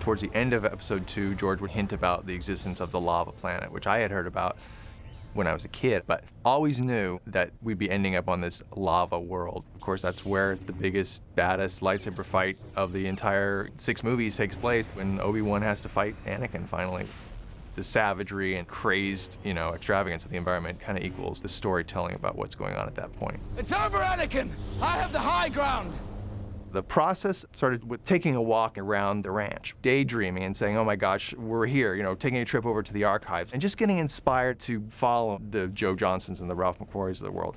Towards the end of episode 2, George would hint about the existence of the lava planet, which I had heard about when I was a kid, but always knew that we'd be ending up on this lava world. Of course, that's where the biggest, baddest lightsaber fight of the entire 6 movies takes place, when Obi-Wan has to fight Anakin finally. The savagery and crazed, extravagance of the environment kind of equals the storytelling about what's going on at that point. It's over, Anakin! I have the high ground! The process started with taking a walk around the ranch, daydreaming and saying, oh my gosh, we're here, taking a trip over to the archives, and just getting inspired to follow the Joe Johnsons and the Ralph McQuarries of the world.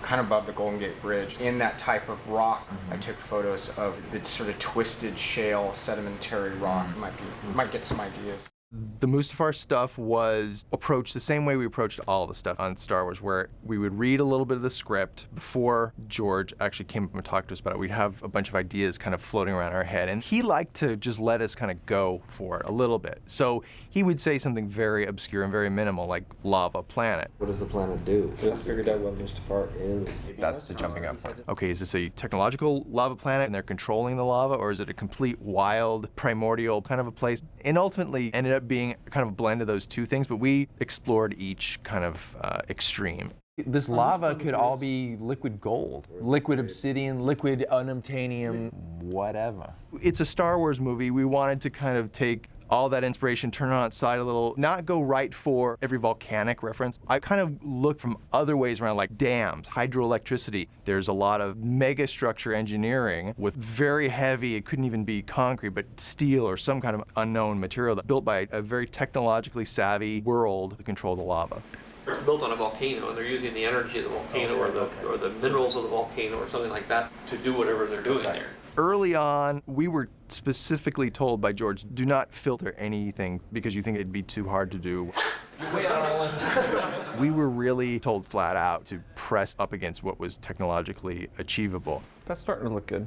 Kind of above the Golden Gate Bridge, in that type of rock, I took photos of the sort of twisted shale sedimentary rock. Might get some ideas. The Mustafar stuff was approached the same way we approached all the stuff on Star Wars, where we would read a little bit of the script before George actually came up and talked to us about it. We'd have a bunch of ideas kind of floating around our head, and he liked to just let us kind of go for it a little bit. So he would say something very obscure and very minimal, like lava planet. What does the planet do? I figured out what Mustafar is. That's the jumping up point. Okay, is this a technological lava planet and they're controlling the lava, or is it a complete wild, primordial kind of a place? And ultimately ended up being kind of a blend of those two things, but we explored each kind of extreme. This lava could all be liquid gold, liquid obsidian, liquid unobtainium, whatever. It's a Star Wars movie. We wanted to kind of take all that inspiration, turn it on its side a little, not go right for every volcanic reference. I kind of looked from other ways around, like dams, hydroelectricity. There's a lot of mega structure engineering with very heavy, it couldn't even be concrete, but steel or some kind of unknown material that built by a very technologically savvy world to control the lava. It's built on a volcano, and they're using the energy of the volcano or the minerals of the volcano or something like that to do whatever they're doing there. Early on, we were specifically told by George, do not filter anything because you think it'd be too hard to do. We were really told flat out to press up against what was technologically achievable. That's starting to look good.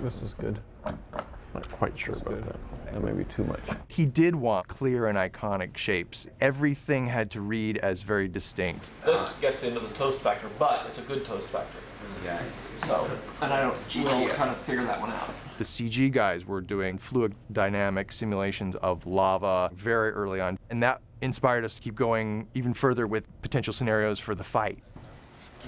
This is good. Not quite sure about that. That may be too much. He did want clear and iconic shapes. Everything had to read as very distinct. This gets into the toast factor, but it's a good toast factor. Yeah. So, and we'll kind of figure that one out. The CG guys were doing fluid dynamic simulations of lava very early on, and that inspired us to keep going even further with potential scenarios for the fight.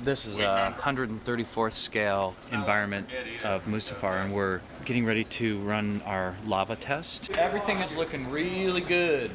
This is a 134th scale environment of Mustafar, and we're getting ready to run our lava test. Everything is looking really good.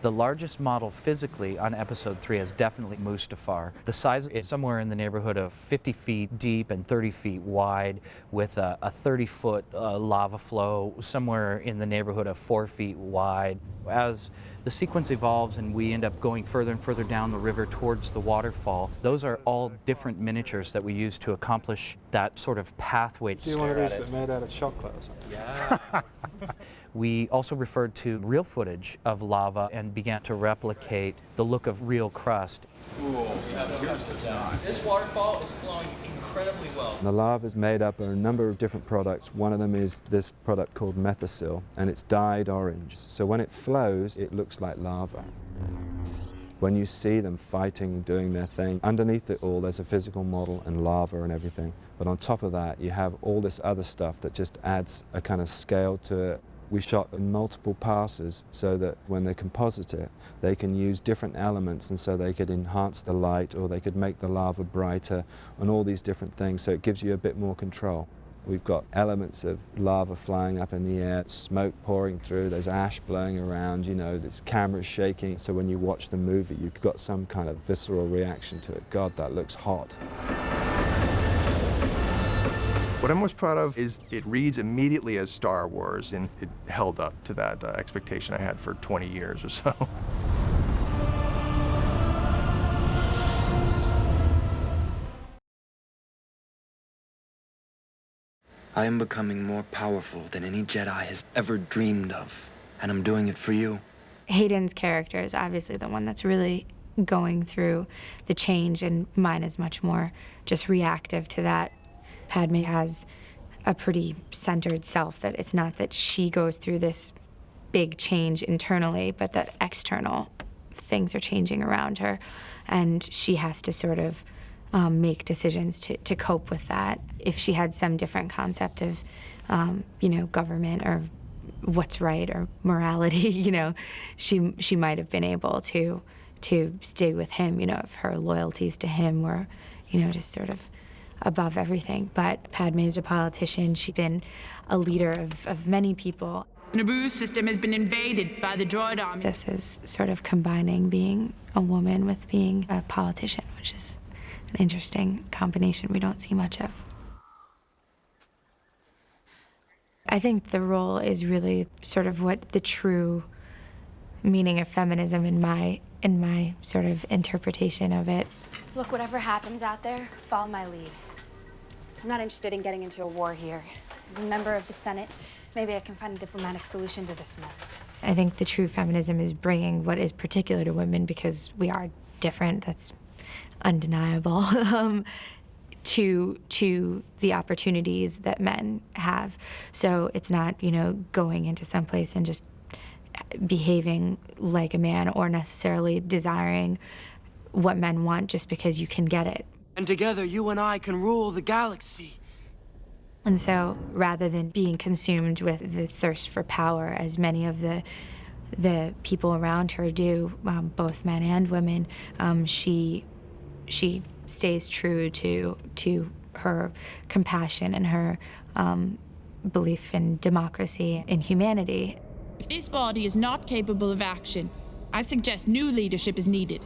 The largest model physically on episode 3 is definitely Mustafar. The size is somewhere in the neighborhood of 50 feet deep and 30 feet wide, with a 30-foot lava flow somewhere in the neighborhood of 4 feet wide. As the sequence evolves and we end up going further and further down the river towards the waterfall, those are all different miniatures that we use to accomplish that sort of pathway. Do you want to be made out of chocolate or something? Yeah. We also referred to real footage of lava and began to replicate the look of real crust. This waterfall is flowing incredibly well. The lava is made up of a number of different products. One of them is this product called methasil, and it's dyed orange. So when it flows, it looks like lava. When you see them fighting, doing their thing, underneath it all there's a physical model and lava and everything. But on top of that, you have all this other stuff that just adds a kind of scale to it. We shot in multiple passes so that when they composite it, they can use different elements, and so they could enhance the light or they could make the lava brighter and all these different things, so it gives you a bit more control. We've got elements of lava flying up in the air, smoke pouring through, there's ash blowing around, there's cameras shaking, so when you watch the movie you've got some kind of visceral reaction to it. God, that looks hot. What I'm most proud of is it reads immediately as Star Wars, and it held up to that expectation I had for 20 years or so. I am becoming more powerful than any Jedi has ever dreamed of, and I'm doing it for you. Hayden's character is obviously the one that's really going through the change, and mine is much more just reactive to that. Padme has a pretty centered self, that it's not that she goes through this big change internally, but that external things are changing around her, and she has to sort of make decisions to cope with that. If she had some different concept of, government or what's right or morality, you know, she might have been able to stay with him, you know, if her loyalties to him were, you know, just sort of above everything. But Padme's a politician. She's been a leader of many people. Naboo's system has been invaded by the droid army. This is sort of combining being a woman with being a politician, which is an interesting combination we don't see much of. I think the role is really sort of what the true meaning of feminism in my sort of interpretation of it. Look, whatever happens out there, follow my lead. I'm not interested in getting into a war here. As a member of the Senate, maybe I can find a diplomatic solution to this mess. I think the true feminism is bringing what is particular to women, because we are different, that's undeniable, to the opportunities that men have. So it's not, you know, going into some place and just behaving like a man or necessarily desiring what men want just because you can get it. And together, you and I can rule the galaxy. And so rather than being consumed with the thirst for power, as many of the people around her do, both men and women, she stays true to her compassion and her belief in democracy and humanity. If this body is not capable of action, I suggest new leadership is needed.